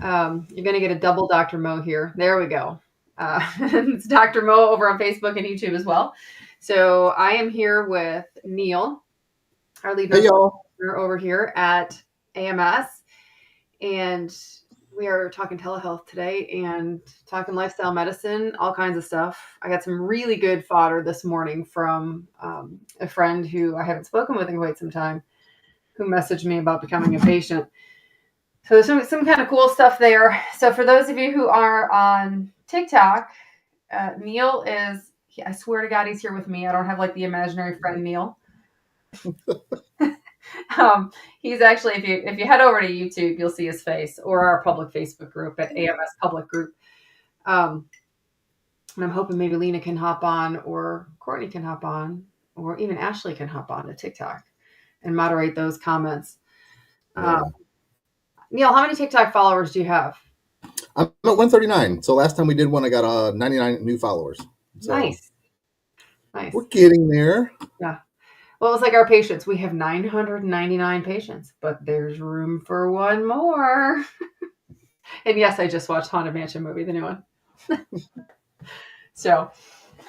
You're going to get a double Dr. Moe here. There we go. It's Dr. Moe over on Facebook and YouTube as well. So I am here with Neil, our lead Hey nurse y'all. over here at AMS. And we are talking telehealth today and talking lifestyle medicine, all kinds of stuff. I got some really good fodder this morning from a friend who I haven't spoken with in quite some time, who messaged me about becoming a patient. So there's some kind of cool stuff there. So for those of you who are on TikTok, Neil is, I swear to God, he's here with me. I don't have like the imaginary friend Neil. He's actually, if you head over to YouTube, you'll see his face, or our public Facebook group at AMS Public Group. And I'm hoping maybe Lena can hop on, or Courtney can hop on, or even Ashley can hop on to TikTok and moderate those comments. Neil, how many TikTok followers do you have? I'm at 139. So last time we did one, I got 99 new followers. So Nice. We're getting there. Yeah. Well, it's like our patients. We have 999 patients, but there's room for one more. And yes, I just watched Haunted Mansion movie, the new one. So,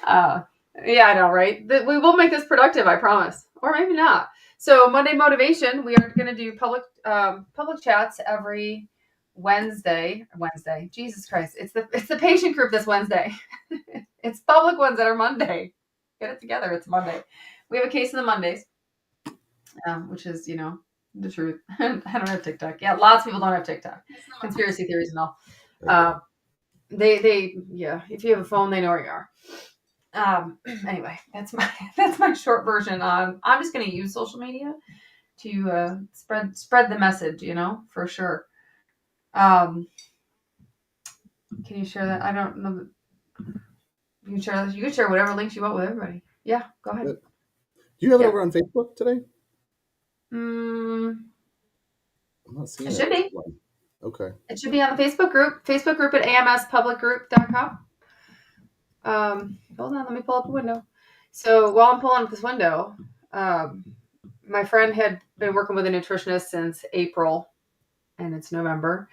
yeah, I know, right? We will make this productive, I promise. Or maybe not. So Monday Moe-tivation, we are going to do public chats every Wednesday. Jesus Christ. It's the patient group this Wednesday. It's public ones that are Monday. Get it together. It's Monday. We have a case of the Mondays, which is, the truth. I don't have TikTok. Yeah, lots of people don't have TikTok. Conspiracy theories and all. Yeah, if you have a phone, they know where you are. Anyway, that's my short version on. I'm just going to use social media to spread the message, for sure. Can you share that? I don't know. You can share whatever links you want with everybody. Yeah, go ahead. Do you have it over on Facebook today? I'm not seeing it. Should be. Okay. It should be on the Facebook group at amspublicgroup.com. Hold on, let me pull up a window. So while I'm pulling up this window, my friend had been working with a nutritionist since April, and it's November,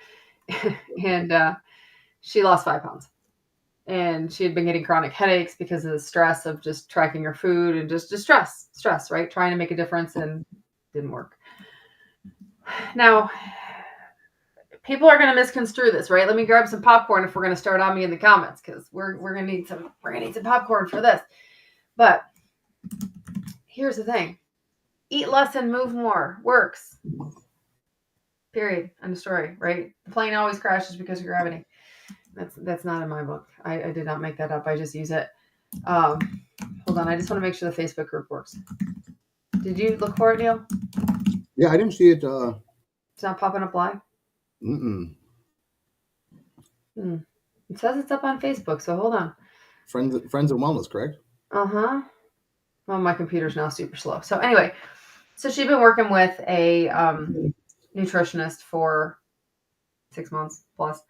and she lost 5 pounds. And she had been getting chronic headaches because of the stress of just tracking her food and just stress, right? Trying to make a difference, and didn't work. Now, people are going to misconstrue this, right? Let me grab some popcorn if we're going to start on me in the comments, because we're going to need some popcorn for this. But here's the thing: eat less and move more works. Period. End of story. Right? The plane always crashes because of gravity. That's not in my book. I did not make that up. I just use it. Hold on. I just want to make sure the Facebook group works. Did you look for it, Neil? Yeah, I didn't see it. It's not popping up live? Mm-mm. It says it's up on Facebook, so hold on. Friends and Wellness, correct? Uh-huh. Well, my computer's now super slow. So anyway, she'd been working with a nutritionist for 6 months plus,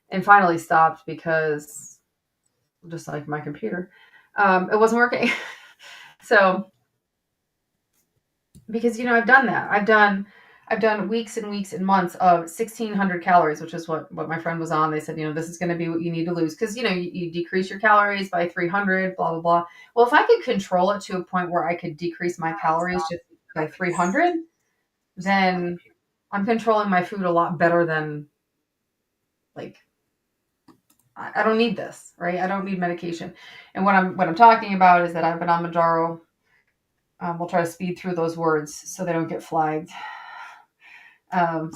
and finally stopped because, just like my computer, it wasn't working. So, because, I've done that. I've done weeks and weeks and months of 1,600 calories, which is what my friend was on. They said, this is going to be what you need to lose, because, you decrease your calories by 300, blah, blah, blah. Well, if I could control it to a point where I could decrease my calories just by 300, then I'm controlling my food a lot better than, like, I don't need this, right? I don't need medication. And what I'm talking about is that I've been on Mounjaro. We'll try to speed through those words so they don't get flagged.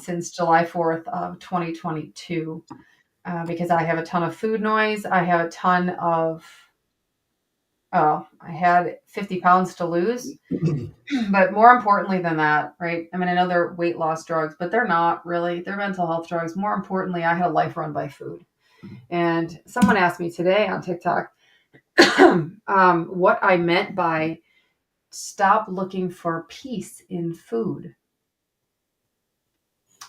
Since July 4th of 2022, because I have a ton of food noise. I have a ton of, I had 50 pounds to lose. But more importantly than that, right? I mean, I know they're weight loss drugs, but they're not really. They're mental health drugs. More importantly, I had a life run by food. And someone asked me today on TikTok what I meant by stop looking for peace in food.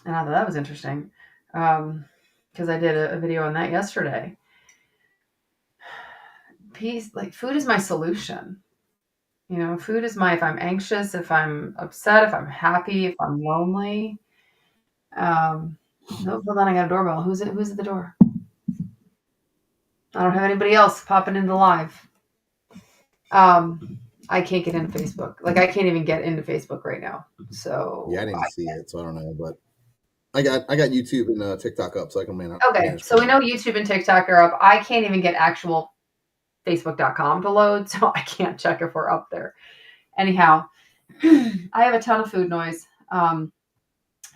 And I thought that was interesting, because I did a video on that yesterday. Peace, like, food is my solution. Food is if I'm anxious, if I'm upset, if I'm happy, if I'm lonely. Nope, hold on, I got a doorbell. Who's at the door? I don't have anybody else popping into live. I can't get into Facebook. Like I can't even get into Facebook right now. Yeah, I So didn't see it, so I don't know. But I got YouTube and TikTok up, so I can okay. manage So we both. know YouTube and TikTok are up. I can't even get actual Facebook.com to load, so I can't check if we're up there. Anyhow, I have a ton of food noise.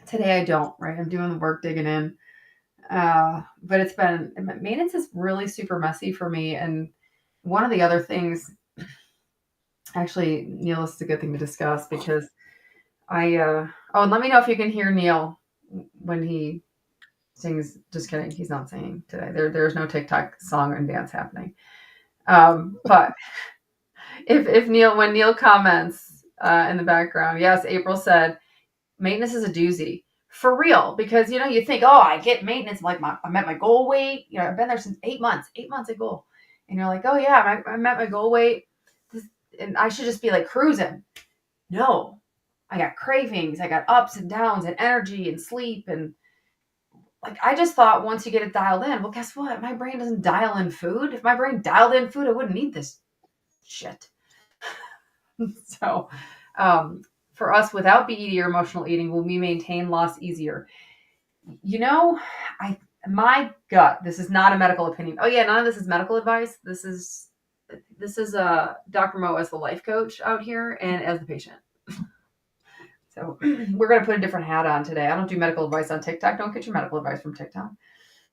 Today I don't, right? I'm doing the work digging in. But it's been maintenance is really super messy for me. And one of the other things, actually, Neil, this is a good thing to discuss because oh, and let me know if you can hear Neil when he sings. Just kidding, he's not singing today. There's no TikTok song and dance happening. But if Neil, when Neil comments in the background, yes, April said maintenance is a doozy for real because you think, oh, I get maintenance, like I'm at my goal weight. I've been there since 8 months, 8 months at goal, and you're like, oh yeah, I'm at my goal weight, and I should just be like cruising. No, I got cravings, I got ups and downs, and energy and sleep, and like I just thought once you get it dialed in, well, guess what? My brain doesn't dial in food. If my brain dialed in food, I wouldn't need this shit. So, um, for us, without BED or emotional eating, will we maintain loss easier? You know, I my gut. This is not a medical opinion. Oh yeah, none of this is medical advice. This is Dr. Mo as the life coach out here and as the patient. So we're gonna put a different hat on today. I don't do medical advice on TikTok. Don't get your medical advice from TikTok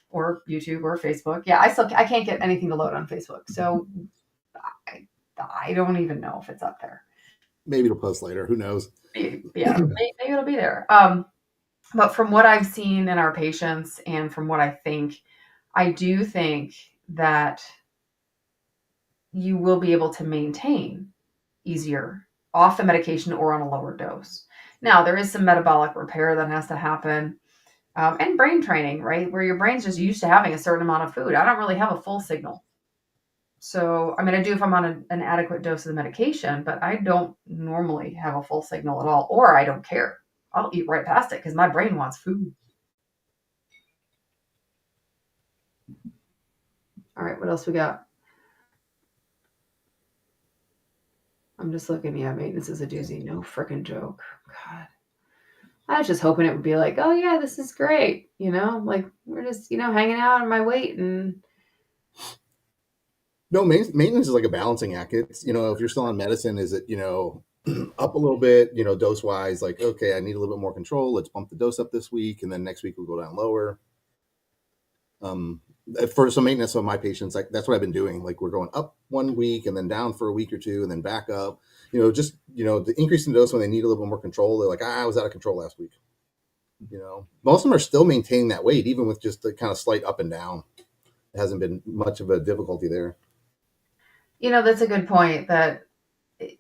or YouTube or Facebook. Yeah, I can't get anything to load on Facebook. So I, I don't even know if it's up there. Maybe it'll post later. Who knows? Yeah, maybe it'll be there. But from what I've seen in our patients and from what I do think that you will be able to maintain easier off the medication or on a lower dose. Now, there is some metabolic repair that has to happen, and brain training, right? Where your brain's just used to having a certain amount of food. I don't really have a full signal. So, I mean, I do if I'm on an adequate dose of the medication, but I don't normally have a full signal at all, or I don't care. I'll eat right past it because my brain wants food. All right, what else we got? I'm just looking. Yeah, maintenance is a doozy. No freaking joke. God. I was just hoping it would be like, oh, yeah, this is great. Like we're just, hanging out on my weight. And No, maintenance is like a balancing act. It's if you're still on medicine, is it up a little bit, dose wise, like okay, I need a little bit more control. Let's bump the dose up this week, and then next week we'll go down lower. Um, for some maintenance of my patients, like that's what I've been doing. Like we're going up 1 week and then down for a week or two and then back up. Just the increase in dose when they need a little bit more control. They're like, I was out of control last week. Most of them are still maintaining that weight, even with just the kind of slight up and down. It hasn't been much of a difficulty there. that's a good point that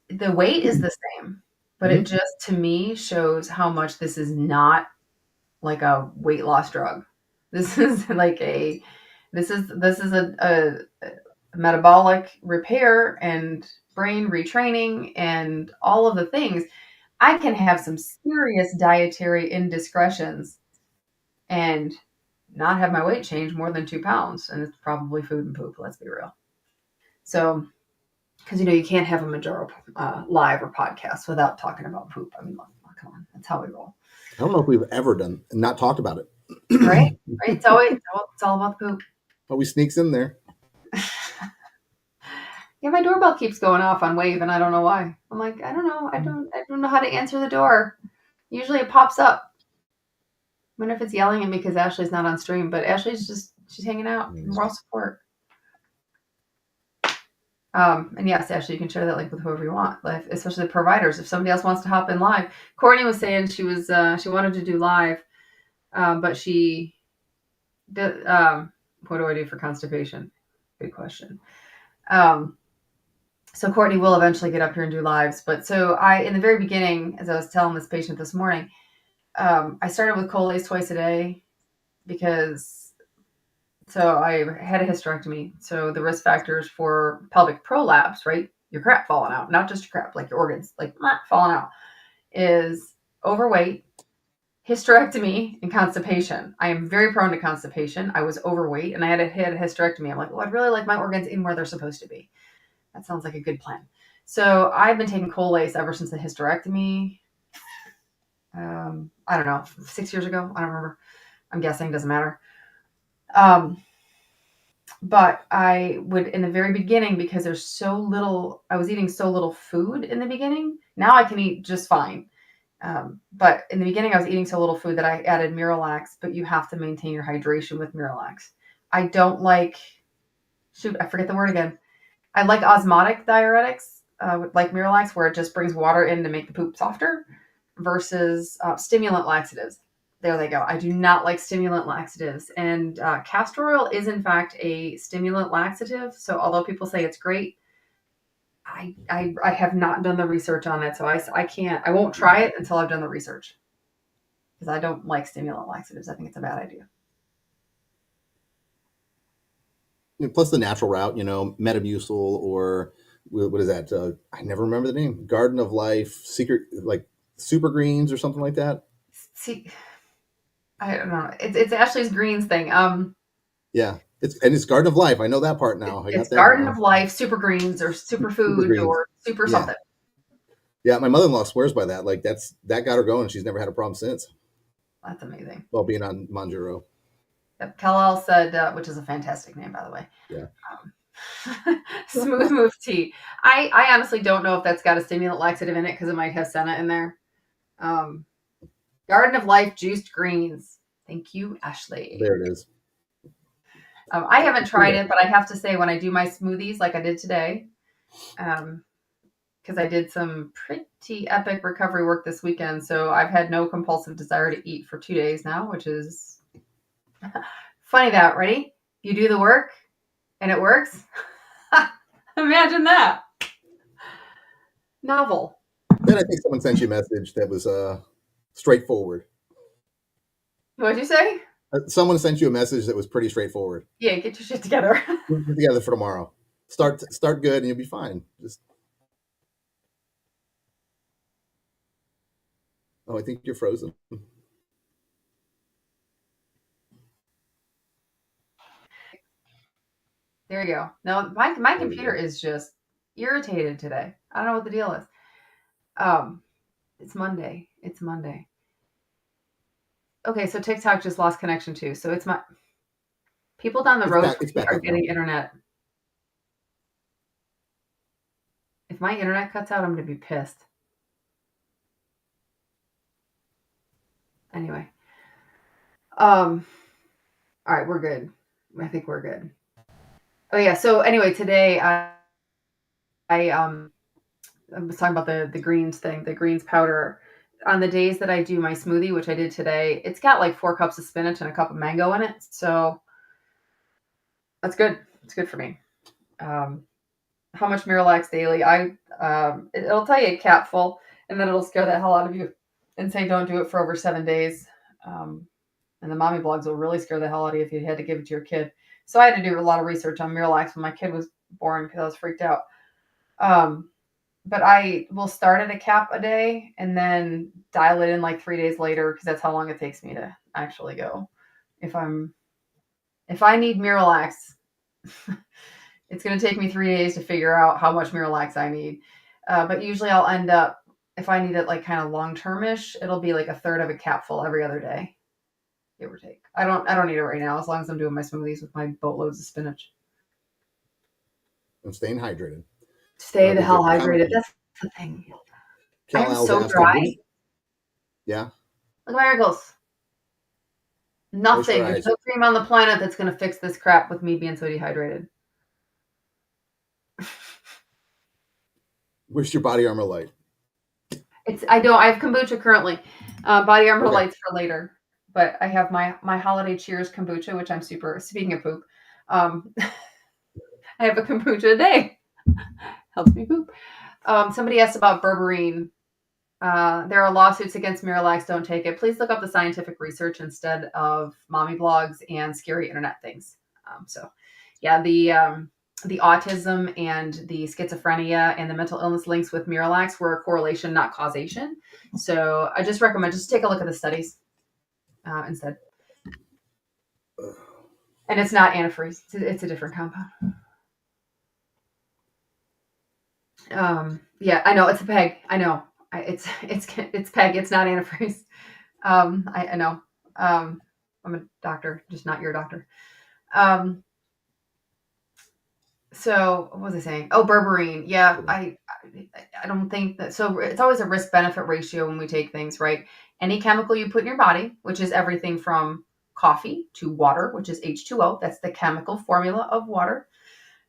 the weight is the same, but it Mm-hmm. just to me shows how much this is not like a weight loss drug. This is like this is a metabolic repair and brain retraining and all of the things. I can have some serious dietary indiscretions and not have my weight change more than 2 pounds, and it's probably food and poop. Let's be real. So, because you can't have a Majoro live or podcast without talking about poop. I mean, come on, that's how we roll, I don't know if we've ever done not talked about it. right? Right? It's all about the poop. Always sneaks in there. Yeah, my doorbell keeps going off on wave, and I don't know why. I'm like, I don't know. I don't know how to answer the door. Usually it pops up. I wonder if it's yelling at me because Ashley's not on stream, but she's hanging out. Moral support. And yes, Ashley, you can share that link with whoever you want, like, especially the providers. If somebody else wants to hop in live, Courtney was saying she wanted to do live, but she did. What do I do for constipation? Good question. Um, so Courtney will eventually get up here and do lives, but so in the very beginning, as I was telling this patient this morning, I started with Colace twice a day because so I had a hysterectomy. So the risk factors for pelvic prolapse, right? Your crap falling out, not just your crap, like your organs, like falling out, is overweight, hysterectomy and constipation. I am very prone to constipation. I was overweight and I had a hysterectomy. I'm like, well, I'd really like my organs in where they're supposed to be. That sounds like a good plan. So I've been taking Colace ever since the hysterectomy. I don't know, 6 years ago. I don't remember. I'm guessing, doesn't matter. Um, but I would, in the very beginning, because there's so little, I was eating so little food in the beginning. Now I can eat just fine. But in the beginning, I was eating so little food that I added Miralax, but you have to maintain your hydration with Miralax. I don't like, shoot, I forget the word again. I like osmotic diuretics, like Miralax, where it just brings water in to make the poop softer, versus stimulant laxatives. There they go. I do not like stimulant laxatives. And castor oil is, in fact, a stimulant laxative. So, although people say it's great, I have not done the research on it. So, I can't, I won't try it until I've done the research because I don't like stimulant laxatives. I think it's a bad idea. Plus the natural route, Metamucil or what is that? I never remember the name. Garden of Life, Secret, like Super Greens or something like that. See, I don't know. It's Ashley's Greens thing. Yeah, it's Garden of Life. I know that part now. I got It's that Garden down. of Life, Super Greens, or Super Superfoods, Greens. or Super Yeah, something. yeah. My mother-in-law swears by that. Like that got her going. She's never had a problem since. That's amazing. While being on Manjaro. Yep. Kal-El said, which is a fantastic name, by the way. Yeah. Smooth Move Tea. I honestly don't know if that's got a stimulant laxative in it because it might have senna in there. Um, Garden of Life juiced greens. Thank you, Ashley. There it is. I haven't tried it, but I have to say when I do my smoothies, like I did today, because I did some pretty epic recovery work this weekend, so I've had no compulsive desire to eat for 2 days now, which is funny. That ready? You do the work, and it works. Imagine that. Novel. Then I think someone sent you a message that was straightforward. What'd you say? Someone sent you a message that was pretty straightforward. Yeah, get your shit together. Put it together for tomorrow. Start good, and you'll be fine. Just I think you're frozen. There you go. No, my There we computer go. is just irritated today. I don't know what the deal is. Um, it's Monday. It's Monday. Okay, so TikTok just lost connection too. So it's my people down the It's road back. from It's me back are up now. getting internet. If my internet cuts out, I'm gonna be pissed. Anyway. Um, all right, we're good. I think we're good. Oh yeah. So anyway, today I I was talking about the greens thing, the greens powder. On the days that I do my smoothie, which I did today, it's got like 4 cups of spinach and a cup of mango in it. So that's good. It's good for me. Um, how much Miralax daily? It'll tell you a capful, and then it'll scare the hell out of you and say don't do it for over 7 days. Um, and the mommy blogs will really scare the hell out of you if you had to give it to your kid. So I had to do a lot of research on Miralax when my kid was born because I was freaked out. Um, but I will start at a cap a day and then dial it in like 3 days later because that's how long it takes me to actually go. If I'm if I need Miralax, it's going to take me 3 days to figure out how much Miralax I need. But usually I'll end up if I need it like kind of long termish, it'll be like a third of a capful every other day, give or take. I don't need it right now as long as I'm doing my smoothies with my boatloads of spinach. I'm staying hydrated. Stay the There's a hell comment. hydrated. That's the thing. I Cal am Al's so asking, dry. yeah, Look at my wrinkles. Nothing. There's moisturize. no cream on the planet that's going to fix this crap with me being so dehydrated. Where's your body armor light? I don't. I have kombucha currently. Body armor Okay. lights for later. But I have my holiday cheers kombucha, which I'm super. Speaking of poop, I have a kombucha a day. Helps me poop. Somebody asked about berberine. There are lawsuits against Miralax. Don't take it. Please look up the scientific research instead of mommy blogs and scary internet things. Yeah, the autism and the schizophrenia and the mental illness links with Miralax were a correlation, not causation. So I just recommend just take a look at the studies. instead. And it's not antifreeze. It's a different compound. Yeah, I know it's a peg. I know. It's peg. It's not antifreeze. I know. I'm a doctor, just not your doctor. Um, so what was I saying? Oh, berberine. Yeah, I don't think that. So it's always a risk benefit ratio when we take things, right? Any chemical you put in your body, which is everything from coffee to water, which is H2O. That's the chemical formula of water.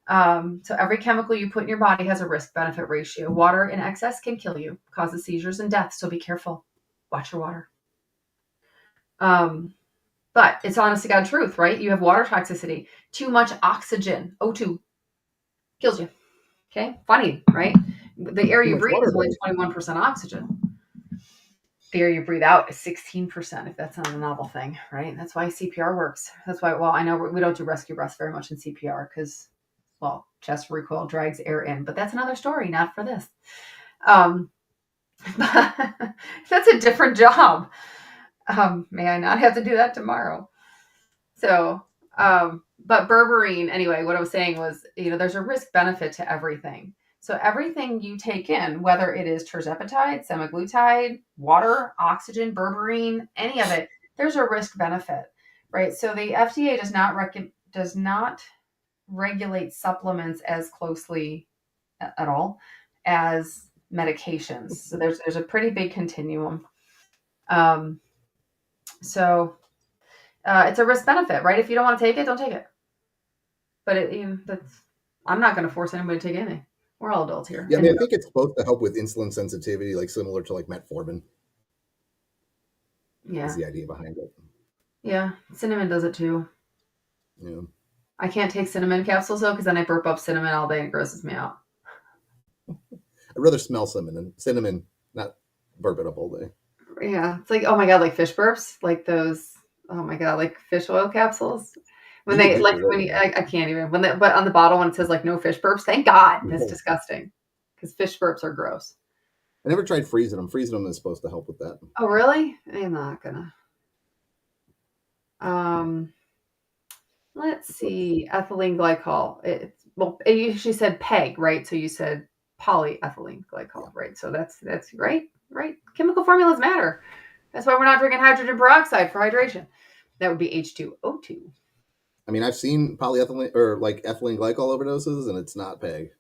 So every chemical you put in your body has a risk benefit ratio. Water in excess can kill you, causes seizures and death. So be careful. Watch your water. Um, but it's honest to God truth, right? You have water toxicity. Too much oxygen, O2, kills you. Okay, funny, right? The air Too you much breathe water is only though. 21% oxygen. The air you breathe out is 16%, if that's not a novel thing, right? That's why CPR works. That's why, well, I know we don't do rescue breaths very much in CPR because, well, chest recoil drags air in, but that's another story, not for this. Um, but that's a different job. May I not have to do that tomorrow? So, but berberine, anyway, what I was saying was, there's a risk benefit to everything. So everything you take in, whether it is terzepatide, semaglutide, water, oxygen, berberine, any of it, there's a risk benefit, right? So the FDA does not regulate supplements as closely at all as medications. So there's a pretty big continuum. Um, so it's a risk benefit, right? If you don't want to take it, don't take it. But I'm not going to force anybody to take anything. We're all adults here. Yeah, I And mean, I think it's supposed to help with insulin sensitivity, like similar to like metformin is yeah, the idea behind it. yeah, cinnamon does it too. Yeah. I can't take cinnamon capsules though, because then I burp up cinnamon all day and it grosses me out. I'd rather smell cinnamon, not burp it up all day. Yeah, it's like, oh my god, like fish burps, like those. Oh my god, like fish oil capsules. When You get they good like for when it. you, I can't even but on the bottle when it says like no fish burps, thank God, Yeah. that's disgusting. Because fish burps are gross. I never tried freezing them. Freezing them is supposed to help with that. Oh really? I'm not gonna. Um, let's see, ethylene glycol. You usually said PEG, right? So you said polyethylene Yeah. glycol, right? So that's right, right. Chemical formulas matter. That's why we're not drinking hydrogen peroxide for hydration. That would be H2O2. I mean, I've seen polyethylene or like ethylene glycol overdoses, and it's not PEG.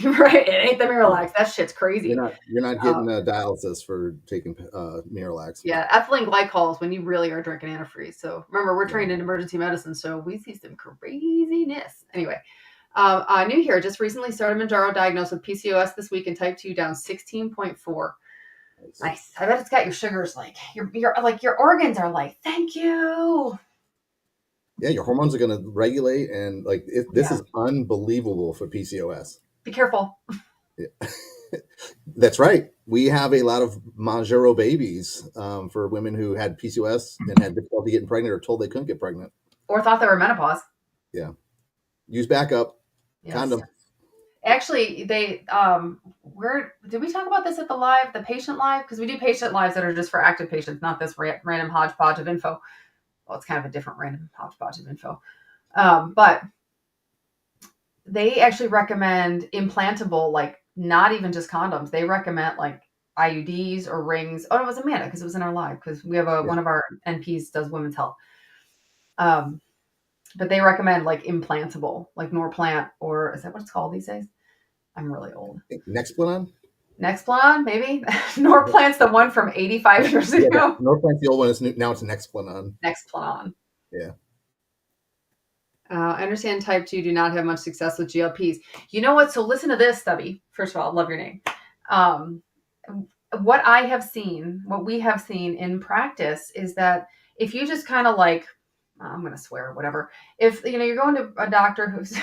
Right? It ain't the Yeah. Miralax. That shit's crazy. You're not Um, getting dialysis for taking Miralax. yeah, ethylene glycol is when you really are drinking antifreeze. So remember, we're Yeah. trained in emergency medicine, so we see some craziness. Anyway, new here. Just recently started Manjaro, diagnosed with PCOS this week and type 2, down 16.4. Nice. Nice. I bet it's got your sugars like your organs are like, thank you. Yeah, your hormones are going to regulate, and like this Yeah. is unbelievable for PCOS. Be careful. Yeah. That's right. We have a lot of Montero babies for women who had PCOS and had difficulty getting pregnant or told they couldn't get pregnant. Or thought they were menopause. Yeah. Use backup Yes. condom. Actually, they where did we talk about this at the patient live? Because we do patient lives that are just for active patients, not this random hodgepodge of info. Well, it's kind of a different random hodgepodge of info. But they actually recommend implantable, like not even just condoms. They recommend like IUDs or rings. Oh, it was Amanda because it was in our live because we have Yeah. one of our NPs does women's health. Um, but they recommend like implantable, like Norplant, or is that what it's called these days? I'm really old. Nexplanon. Nexplanon, maybe. Norplant's the one from 85 years Yeah, that ago. Norplant's the old one. Now it's Nexplanon. Nexplanon. Yeah. I understand type 2 do not have much success with GLPs. You know what? So listen to this, Stubby. First of all, love your name. Um, what we have seen in practice is that if you just kind of like, I'm going to swear, whatever. If you're going to a doctor who's,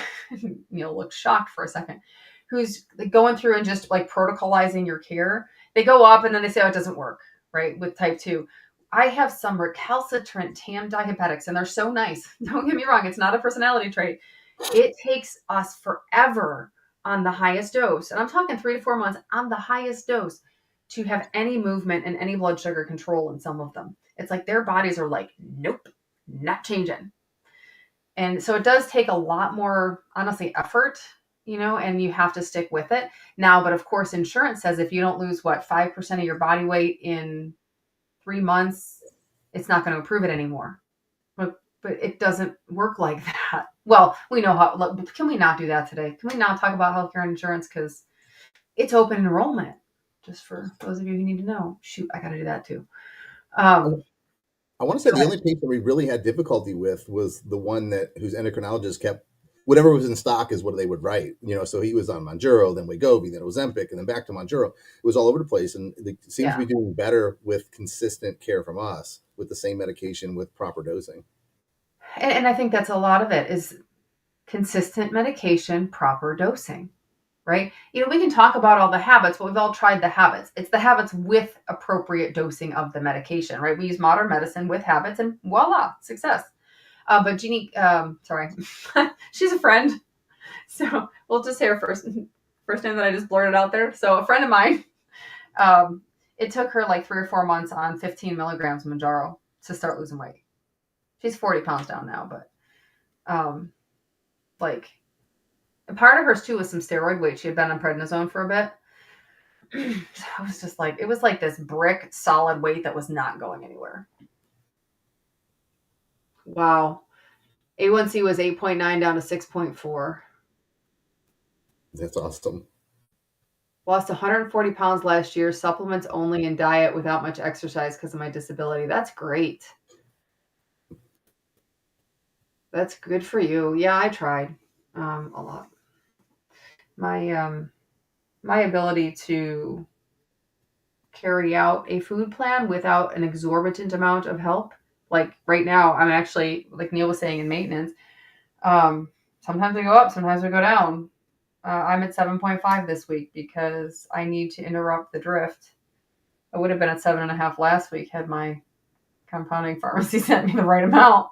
Neil looks shocked for a second, who's going through and just like protocolizing your care, they go up and then they say, oh, it doesn't work, right? With type 2. I have some recalcitrant TAM diabetics, and they're so nice. Don't get me wrong, it's not a personality trait. It takes us forever on the highest dose, and I'm talking 3 to 4 months on the highest dose to have any movement and any blood sugar control in some of them. It's like their bodies are like, nope, not changing. And so it does take a lot more, honestly, effort, and you have to stick with it. Now, but of course, insurance says if you don't lose what, 5% of your body weight in 3 months, it's not going to approve it anymore. But it doesn't work like that. Well, we know how. Can we not do that today? Can we not talk about healthcare and insurance? Because it's open enrollment, just for those of you who need to know. Shoot, I got to do that too. Um, I want to say the only patient we really had difficulty with was the one that whose endocrinologist kept whatever was in stock is what they would write. So he was on Monjuro, then Wegovy, then Ozempic, and then back to Monjuro. It was all over the place, and it seems to yeah, be doing better with consistent care from us with the same medication with proper dosing. and I think that's a lot of it is consistent medication, proper dosing. Right? We can talk about all the habits, but we've all tried the habits. It's the habits with appropriate dosing of the medication, right? We use modern medicine with habits, and voila, success. But Jeannie, sorry, she's a friend, so we'll just say her first name that I just blurted out there. So a friend of mine, um, it took her like 3 or 4 months on 15 milligrams of Manjaro to start losing weight. She's 40 pounds down now, but like, and part of hers too was some steroid weight. She had been on prednisone for a bit. I was just like, it was like this brick solid weight that was not going anywhere. Wow. A1C was 8.9 down to 6.4. That's awesome. Lost 140 pounds last year, supplements only and diet without much exercise because of my disability. That's great. That's good for you. Yeah, I tried a lot. My ability to carry out a food plan without an exorbitant amount of help. Like right now, I'm actually, like Neil was saying, in maintenance. Sometimes we go up, sometimes we go down. I'm at 7.5 this week because I need to interrupt the drift. I would have been at 7.5 last week had my compounding pharmacy sent me the right amount.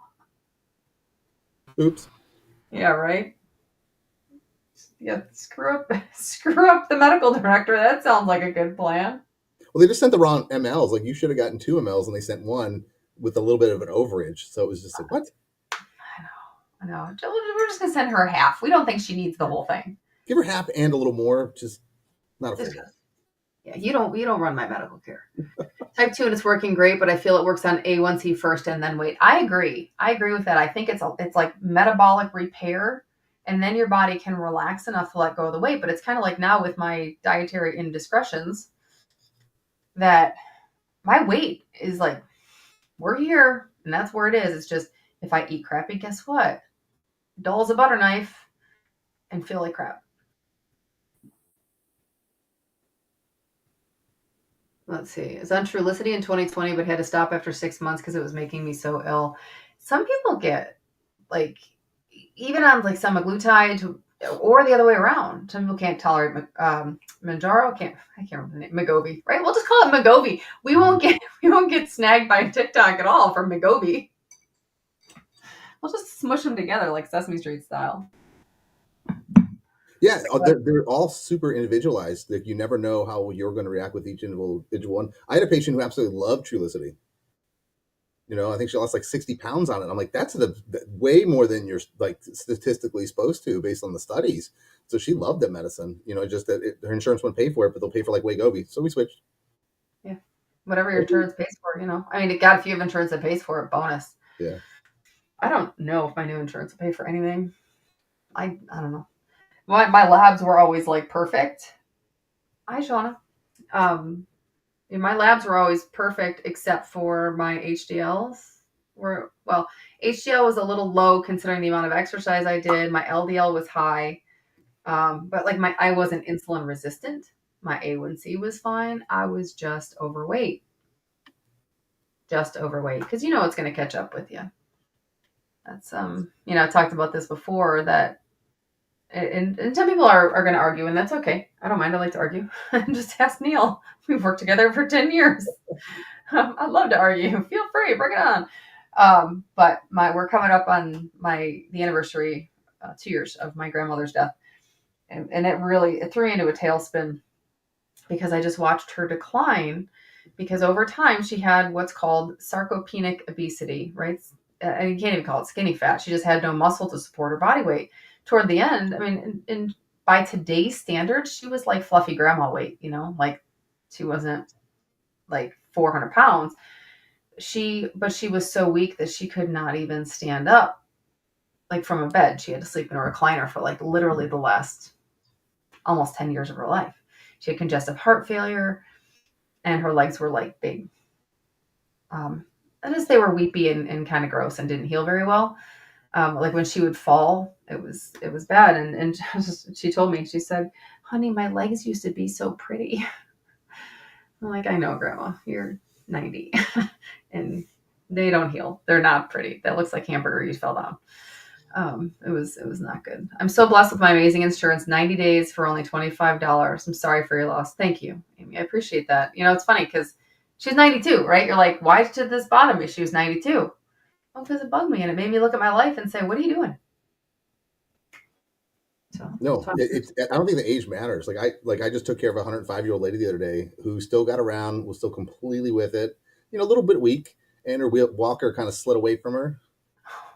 Oops. Yeah, right. Yeah, screw up the medical director. That sounds like a good plan. Well, they just sent the wrong mLs. Like you should have gotten 2 mLs, and they sent one with a little bit of an overage. So it was just like, what? I know. We're just gonna send her half. We don't think she needs the whole thing. Give her half and a little more. Just not a full Just one. yeah, you don't run my medical care. Type 2 and it's working great, but I feel it works on A1C first and then weight. I agree. I agree with that. I think it's like metabolic repair, and then your body can relax enough to let go of the weight. But it's kind of like now with my dietary indiscretions that my weight is like, we're here and that's where it is. It's just if I eat crappy, guess what? Dull as a butter knife and feel like crap. Let's see. It's on Trulicity in 2020, but had to stop after 6 months because it was making me so ill. Some people get like even on like semaglutide or the other way around. Some people can't tolerate Manjaro. I can't remember the name. Megovi, right? We'll just call it Megovi. We won't get snagged by TikTok at all from Megovi. We'll just smush them together like Sesame Street style. Yeah, they're all super individualized. Like you never know how you're going to react with each individual one. I had a patient who absolutely loved Trulicity. I think she lost like 60 pounds on it. I'm like, that's way more than you're like statistically supposed to based on the studies. So she loved that medicine. Just that her insurance wouldn't pay for it, but they'll pay for like Wegovy. So we switched. Yeah, whatever your insurance pays for. I mean, it got if you have insurance that pays for it, bonus. Yeah. I don't know if my new insurance will pay for anything. I don't know. My labs were always like perfect. Hi, Shauna. My labs were always perfect except for my HDLs. HDL was a little low considering the amount of exercise I did. My LDL was high, but like I wasn't insulin resistant. My A1C was fine. I was just overweight. Just overweight because it's going to catch up with you. That's I talked about this before that and some people are going to argue, and that's okay. I don't mind. I like to argue. Just ask Neil. We've worked together for 10 years. I'd love to argue. Feel free. Bring it on. But we're coming up on the anniversary, 2 years of my grandmother's death. And it threw me into a tailspin because I just watched her decline. because over time she had what's called sarcopenic obesity, right? And you can't even call it skinny fat. She just had no muscle to support her body weight. Toward the end, I mean, by today's standards, she was like fluffy grandma weight, like she wasn't like 400 pounds. But she was so weak that she could not even stand up like from a bed. She had to sleep in a recliner for like literally the last almost 10 years of her life. She had congestive heart failure and her legs were like big. And as they were weepy and kind of gross and didn't heal very well. Like when she would fall, it was bad. And she told me, she said, "Honey, my legs used to be so pretty." I'm like, "I know, Grandma, you're 90, and they don't heal. They're not pretty. That looks like hamburger you fell down." It was not good. I'm so blessed with my amazing insurance. 90 days for only $25. I'm sorry for your loss. Thank you, Amy. I appreciate that. It's funny because she's 92, right? You're like, why did this bother me? She was 92. Well, because it bugged me and it made me look at my life and say, what are you doing? So No, I don't think the age matters. I just took care of a 105-year-old lady the other day who still got around, was still completely with it, a little bit weak, and her walker kind of slid away from her,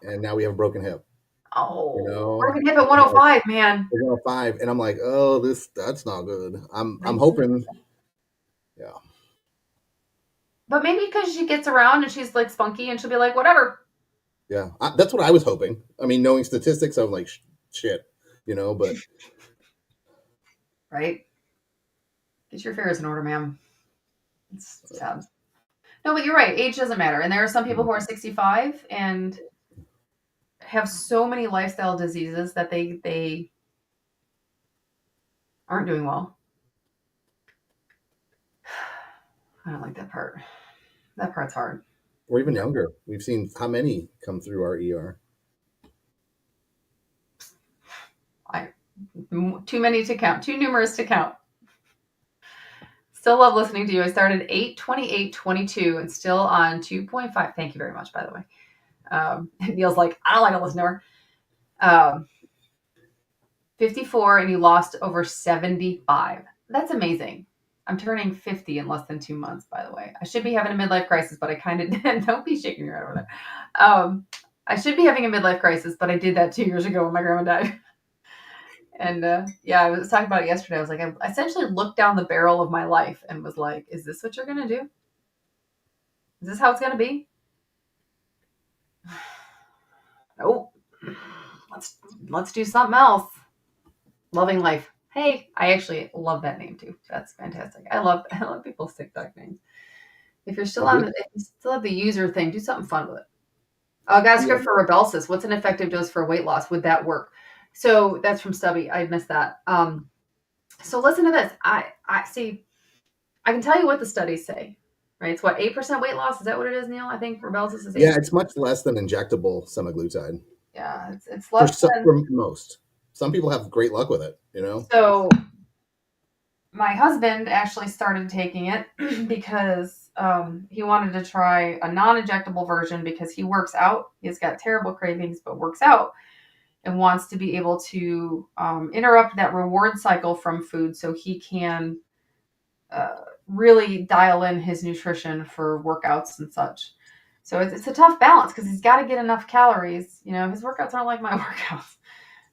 and now we have a broken hip. Broken hip at 105, man. 105, and I'm like, oh, that's not good. I'm Right? hoping, yeah, But maybe because she gets around and she's like spunky and she'll be like, whatever. yeah, that's what I was hoping. I mean, knowing statistics, I'm like, shit, but Right? Get your affairs in order, ma'am. It's sad. No, but you're right. Age doesn't matter. And there are some people who are 65 and have so many lifestyle diseases that they aren't doing well. I don't like that part. That part's hard. or even younger. We've seen how many come through our ER. I too many to count, too numerous to count. Still love listening to you. I started 8/28/22 and still on 2.5. Thank you very much, by the way. Neil's like, I don't like to listen to her. 54 and you lost over 75. That's amazing. I'm turning 50 in less than 2 months, by the way. I should be having a midlife crisis, but I kind of did. Don't be shaking your head over there. I should be having a midlife crisis, but I did that 2 years ago when my grandma died. And yeah, I was talking about it yesterday. I was like, I essentially looked down the barrel of my life and was like, is this what you're going to do? Is this how it's going to be? Nope. Let's do something else. Loving life. Hey, I actually love that name too. That's fantastic. I love people's TikTok names. If you're still if you still have the user thing, do something fun with it. Oh, I got a script for Rybelsus. What's an effective dose for weight loss? Would that work? So that's from Stubby. I missed that. So listen to this. I see. I can tell you what the studies say. Right? It's what 8% weight loss. Is that what it is, Neil? I think Rybelsus is 8%. Yeah, it's much less than injectable semaglutide. Yeah, it's less than for most. Some people have great luck with it. So my husband actually started taking it because he wanted to try a non-injectable version because he works out. He's got terrible cravings, but works out and wants to be able to interrupt that reward cycle from food so he can really dial in his nutrition for workouts and such. So it's a tough balance because he's got to get enough calories. His workouts aren't like my workouts.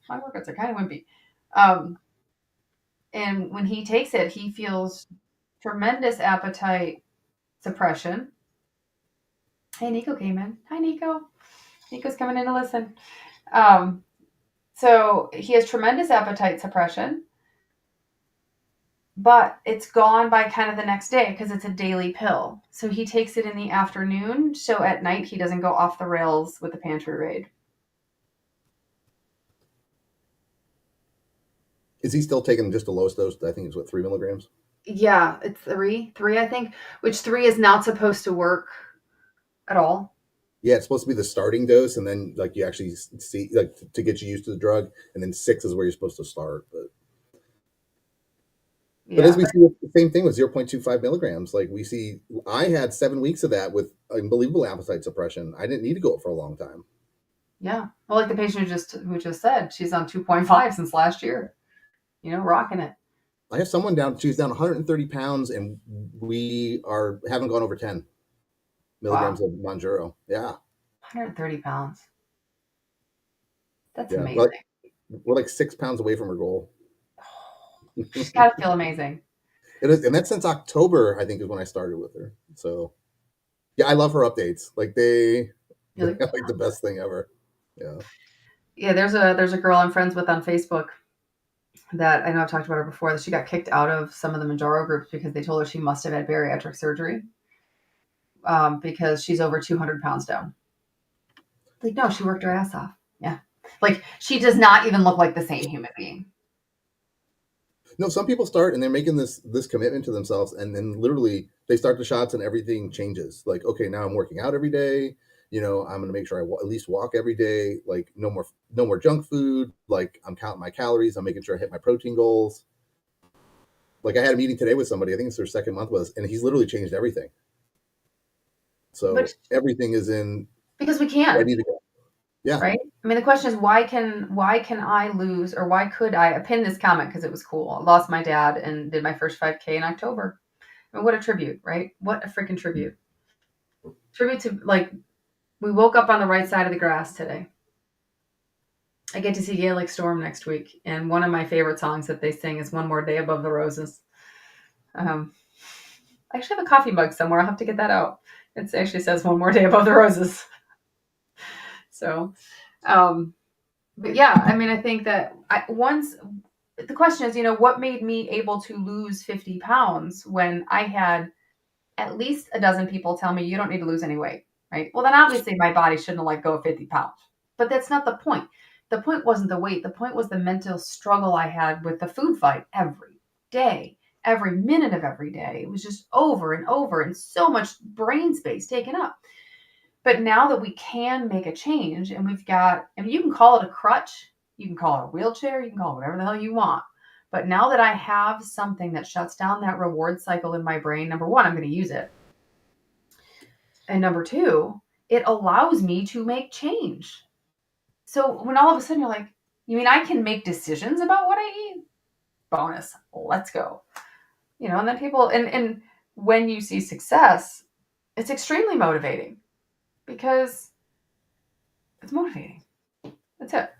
My workouts are kind of wimpy. And when he takes it, he feels tremendous appetite suppression. Hey, Nico came in. Hi, Nico. Nico's coming in to listen. So he has tremendous appetite suppression, but it's gone by kind of the next day because it's a daily pill. So he takes it in the afternoon. So at night, he doesn't go off the rails with the pantry raid. Is he still taking just the lowest dose? I think it's 3 milligrams. Yeah, it's three, I think, which 3 is not supposed to work at all. Yeah, it's supposed to be the starting dose, and then like you actually see like to get you used to the drug, and then 6 is where you're supposed to start. But as we see, the same thing with 0.25 milligrams. Like we see, I had 7 weeks of that with unbelievable appetite suppression. I didn't need to go for a long time. Yeah, well, like the patient who just said she's on 2.5 since last year. Rocking it. I have someone down. She's down 130 pounds, and we are haven't gone over 10 milligrams Wow, of Monjuro. Yeah, 130 pounds. That's yeah. amazing. We're like 6 pounds away from her goal. She's got to feel amazing. It is, and that's since October, I think, is when I started with her. So yeah, I love her updates. Like You're they like, are like the best thing ever. Yeah. yeah, there's a girl I'm friends with on Facebook that I know I've talked about her before, that she got kicked out of some of the Manjaro groups because they told her she must have had bariatric surgery, because she's over 200 pounds down. Like, no, she worked her ass off. Yeah. Like, she does not even look like the same human being. No, some people start and they're making this commitment to themselves, and then literally they start the shots and everything changes. Like, okay, now I'm working out every day. I'm going to make sure at least walk every day. Like, no more junk food. Like, I'm counting my calories. I'm making sure I hit my protein goals. Like, I had a meeting today with somebody. I think it's their second month with us, and he's literally changed everything. But So everything is in because we can, ready to go. Yeah. right? I mean, the question is, why can I lose, or why could I pin this comment because it was cool. I lost my dad and did my first 5K in October. I mean, what a tribute, right? What a freaking tribute. Tribute to, like, we woke up on the right side of the grass today. I get to see Gaelic Storm next week, and one of my favorite songs that they sing is "One More Day Above the Roses." Um, I actually have a coffee mug somewhere. I'll have to get that out. It actually says "One More Day Above the Roses." So, um, but yeah, I mean, I think that once the question is, what made me able to lose 50 pounds when I had at least a dozen people tell me you don't need to lose any weight, right? Well, then obviously my body shouldn't have let go of 50 pounds. But that's not the point. The point wasn't the weight. The point was the mental struggle I had with the food fight every day, every minute of every day. It was just over and over, and so much brain space taken up. But now that we can make a change, and we've got, I mean, you can call it a crutch, you can call it a wheelchair, you can call it whatever the hell you want. But now that I have something that shuts down that reward cycle in my brain, number one, I'm going to use it. And number two, it allows me to make change. So when all of a sudden you're like, you mean I can make decisions about what I eat? Bonus. Let's go. And then people, and when you see success, it's extremely motivating because it's motivating. That's it.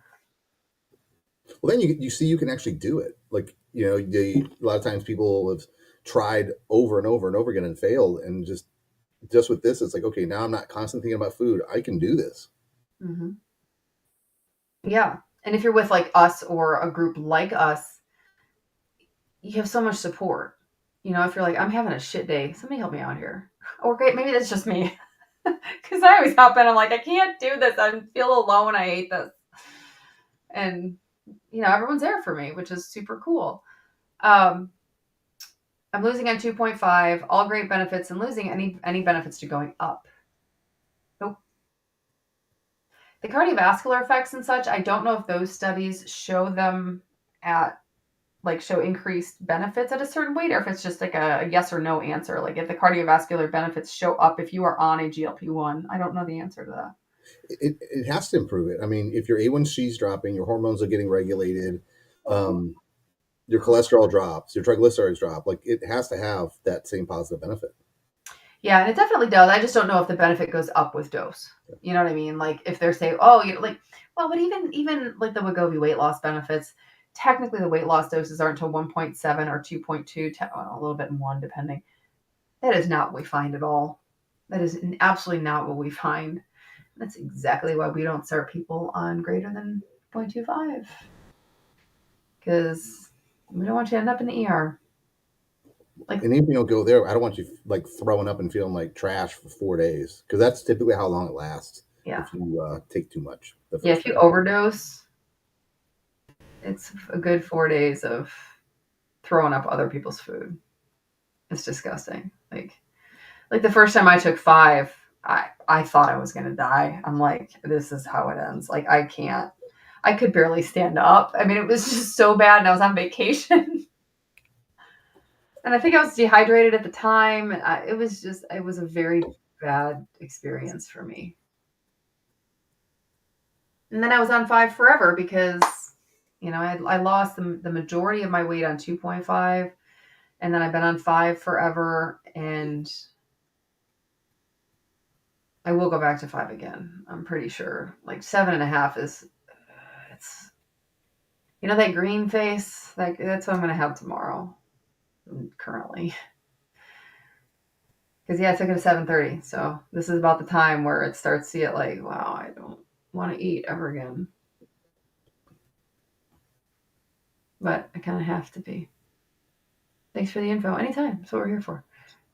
Well, then you see you can actually do it. Like, a lot of times people have tried over and over and over again and failed, and just with this, it's like, okay, now I'm not constantly thinking about food. I can do this. Hmm. Yeah. And if you're with like us or a group like us, you have so much support. If you're like, I'm having a shit day, somebody help me out here. Or great, maybe that's just me. Because I always hop in, I'm like, I can't do this. I feel alone. I hate this. And, everyone's there for me, which is super cool. Um, I'm losing on 2.5, all great benefits, and losing any benefits to going up. Nope. The cardiovascular effects and such, I don't know if those studies show them at show increased benefits at a certain weight, or if it's just like a yes or no answer. Like if the cardiovascular benefits show up if you are on a GLP-1. I don't know the answer to that. It has to improve it. I mean, if your A1C is dropping, your hormones are getting regulated, um, your cholesterol drops, your triglycerides drop. Like, it has to have that same positive benefit. Yeah, and it definitely does. I just don't know if the benefit goes up with dose. You know what I mean? Like if they're saying, oh, like, well, but even like the Wegovy weight loss benefits, technically the weight loss doses aren't until 1.7 or 2.2, a little bit in one, depending. That is not what we find at all. That is absolutely not what we find. That's exactly why we don't start people on greater than 0.25, because we don't want you to end up in the ER. Like, And if you don't go there, I don't want you like throwing up and feeling like trash for 4 days, because that's typically how long it lasts yeah. if you take too much the Yeah, first if you time. overdose, it's a good 4 days of throwing up other people's food. It's disgusting. Like the first time I took five, I thought I was gonna die. I'm like, this is how it ends. Like I can't. I could barely stand up. I mean, it was just so bad, and I was on vacation, and I think I was dehydrated at the time. And it was a very bad experience for me. And then I was on five forever because, I lost the majority of my weight on 2.5, and then I've been on 5 forever, and I will go back to 5 again. I'm pretty sure. Like 7.5 is, it's, that green face? Like, that's what I'm going to have tomorrow, currently. Because, yeah, I took it at 7:30. So this is about the time where it starts to get like, wow, I don't want to eat ever again. But I kind of have to be. Thanks for the info. Anytime. That's what we're here for.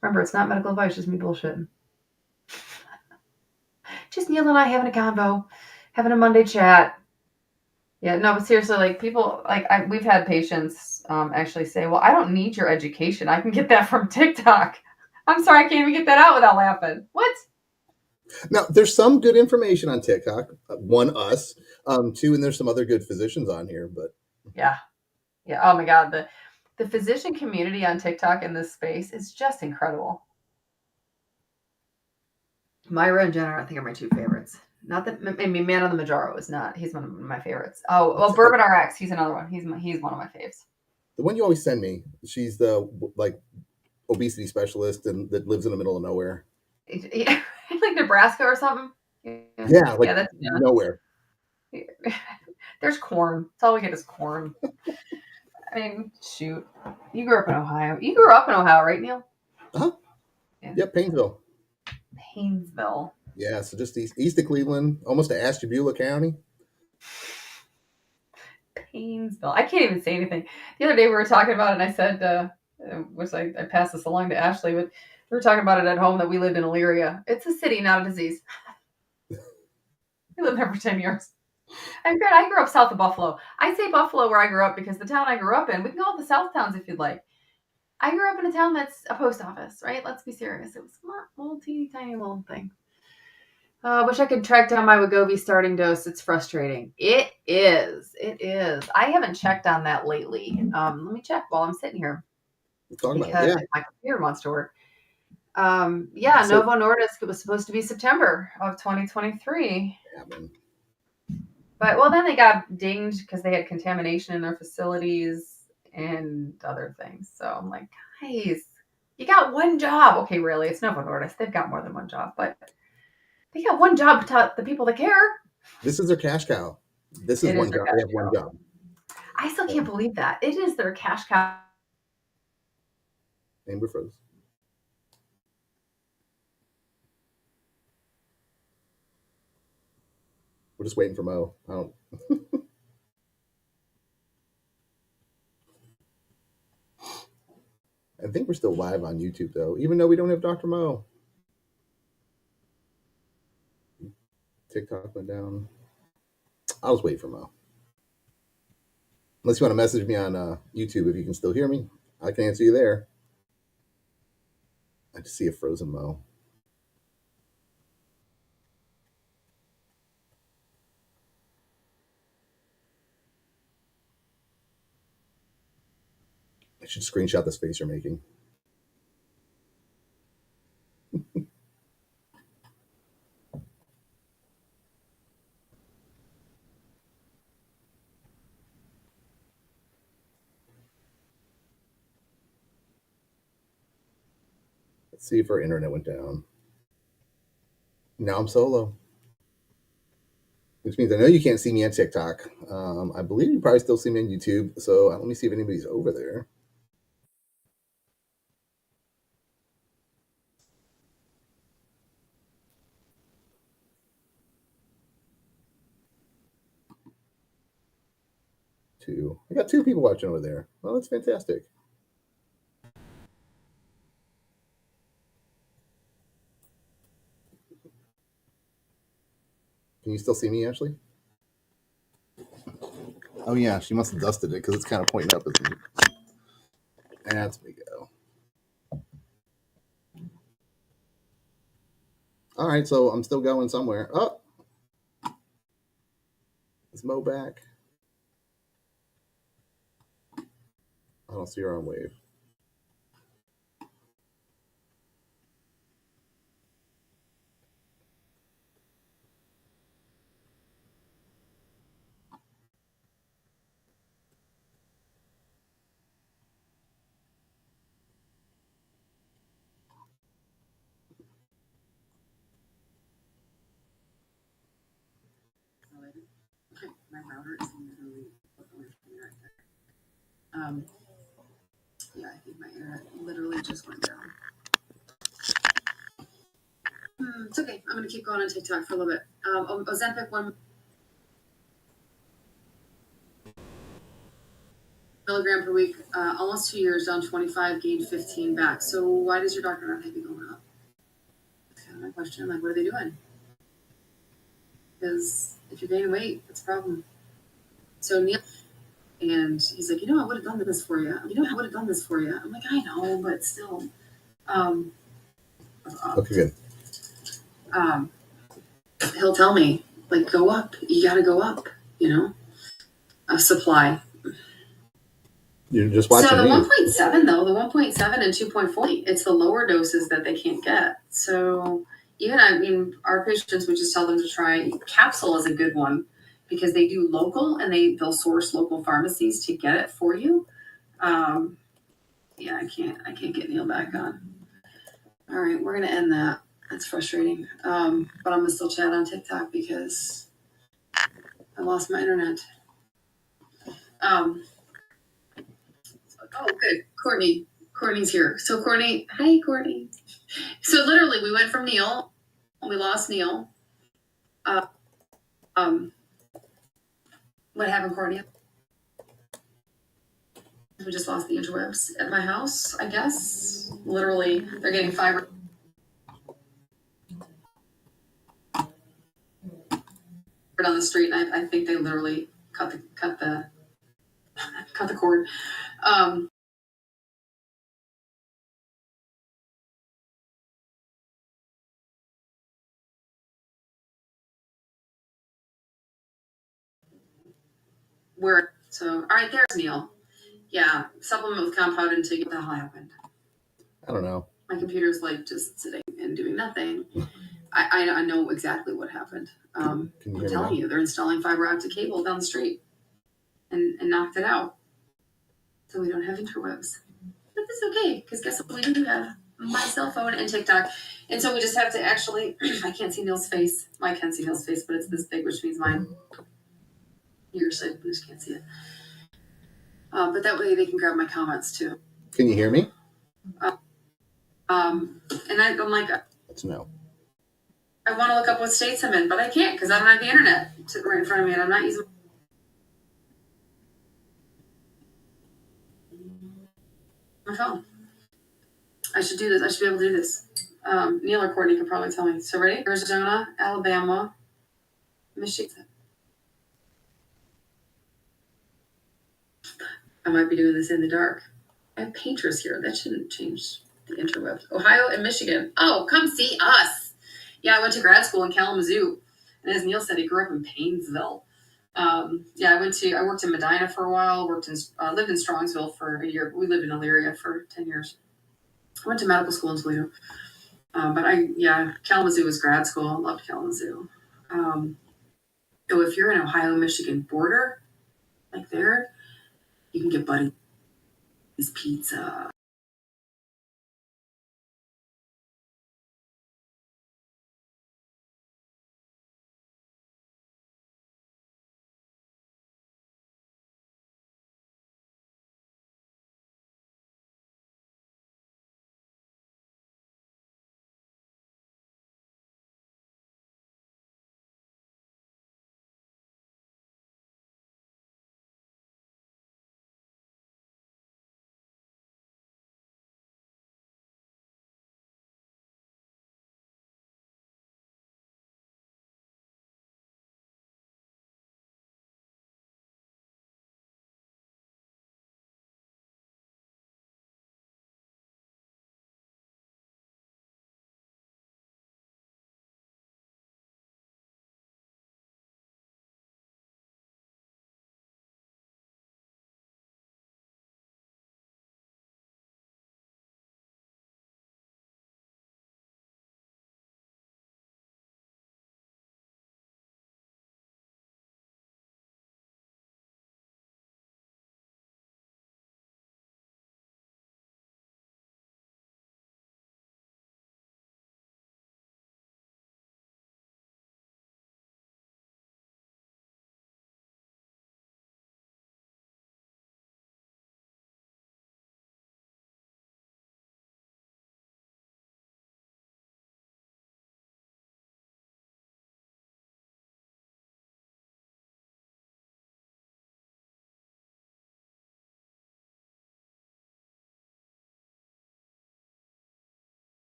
Remember, it's not medical advice, just me bullshitting. Just Neil and I having a convo, having a Monday chat. Yeah, no, but seriously, like people, like we've had patients actually say, "Well, I don't need your education. I can get that from TikTok." I'm sorry, I can't even get that out without laughing. What? Now, there's some good information on TikTok. One, us. Two, and there's some other good physicians on here. But Yeah, yeah. Oh my God, the physician community on TikTok in this space is just incredible. Myra and Jenner, I think, are my two favorites. Not that, I mean, Man on the Majaro is not. He's one of my favorites. Oh, well, Bourbon RX, he's another one. He's one of my faves. the one you always send me, she's the like obesity specialist and that lives in the middle of nowhere. Like Nebraska or something. Yeah, Yeah, yeah, like that's nowhere. yeah. There's corn. That's all we get is corn. I mean, shoot. You grew up in Ohio. You grew up in Ohio, right, Neil? Huh? Yeah. Yep, Painesville. Painesville. Yeah, so just east of Cleveland, almost to Ashtabula County. Painesville. I can't even say anything. The other day we were talking about it, and I said, which I passed this along to Ashley, but we were talking about it at home that we lived in Elyria. It's a city, not a disease. We lived there for 10 years. And granted, I grew up south of Buffalo. I say Buffalo where I grew up because the town I grew up in, we can call it the South Towns if you'd like. I grew up in a town that's a post office, right? Let's be serious. It was a little teeny tiny little thing. I wish I could track down my Wegovy starting dose. It's frustrating. It is. It is. I haven't checked on that lately. Let me check while I'm sitting here Let's talk about it. because Yeah. if my computer wants to work. Yeah, So, Novo Nordisk. It was supposed to be September of 2023. yeah, man. But well, then they got dinged because they had contamination in their facilities and other things. So I'm like, guys, you got one job. Okay, really, it's Novo Nordisk. They've got more than one job, but they got one job to the people that care. This is their cash cow. This is It is one their job. cash They have one cow. job. I still can't believe that. It is their cash cow. And we're froze. We're just waiting for Mo. I don't. I think we're still live on YouTube though, even though we don't have Dr. Mo. TikTok went down. I was waiting for Mo. Unless you want to message me on YouTube if you can still hear me, I can answer you there. I just see a frozen Mo. I should screenshot this face you're making. Let's see if our internet went down. Now I'm solo, which means I know you can't see me on TikTok. I believe you probably still see me on YouTube. So let me see if anybody's over there. Two. I got two people watching over there. Well, that's fantastic. Can you still see me, Ashley? Oh yeah, she must have dusted it because it's kind of pointing up. Isn't it? That's me go. All right, so I'm still going somewhere. Oh, is Mo back? I don't see her on wave. router is literally away from me right there. Yeah, I think my internet literally just went down. It's okay. I'm gonna keep going on TikTok for a little bit. Ozempic 1 milligram per week, almost 2 years, down 25, gained 15 back. So why does your doctor not have you going up? That's kind of my question. Like, what are they doing? Because if you're gaining weight, that's a problem. So Neil, and he's like, I would have done this for you. I would have done this for you. I'm like, I know, but still. Okay, good. He'll tell me, like, go up. You got to go up, a supply. You're just watching So the me. 1.7 though, the 1.7 and 2.4, it's the lower doses that they can't get. So our patients would just tell them to try capsule is a good one because they do local and they'll source local pharmacies to get it for you. Yeah, I can't get Neil back on. All right, we're gonna end that. That's frustrating. But I'm gonna still chat on TikTok because I lost my internet. Oh, good. Courtney's here. So Courtney, hi Courtney. So literally, we went from Neil, we lost Neil. What happened, Courtney? We just lost the interwebs at my house, I guess. Literally, they're getting fiber on the street, and I think they literally cut the cord. All right, there's Neil. Yeah, supplement with compound until what the hell happened. I don't know. My computer's like just sitting and doing nothing. I know exactly what happened. I'm telling you, they're installing fiber optic cable down the street and knocked it out. So we don't have interwebs. But that's okay, because guess what? We do have my cell phone and TikTok. And so we just have to actually, I can't see Neil's face. I can see Neil's face, but it's this big, which means mine. Yours, I just can't see it. But that way they can grab my comments too. Can you hear me? And I'm like, That's no. I want to look up what states I'm in, but I can't because I don't have the internet right in front of me, and I'm not using my phone. I should do this. I should be able to do this. Neil or Courtney could probably tell me. So ready? Arizona, Alabama, Michigan. I might be doing this in the dark. I have painters here. That shouldn't change the interwebs. Ohio and Michigan. Oh, come see us. Yeah, I went to grad school in Kalamazoo. And as Neil said, he grew up in Painesville. I worked in Medina for a while, lived in Strongsville for a year. We lived in Elyria for 10 years. I went to medical school in Toledo. Kalamazoo was grad school. I loved Kalamazoo. So if you're in Ohio, Michigan border, like there, you can get Buddy's Pizza.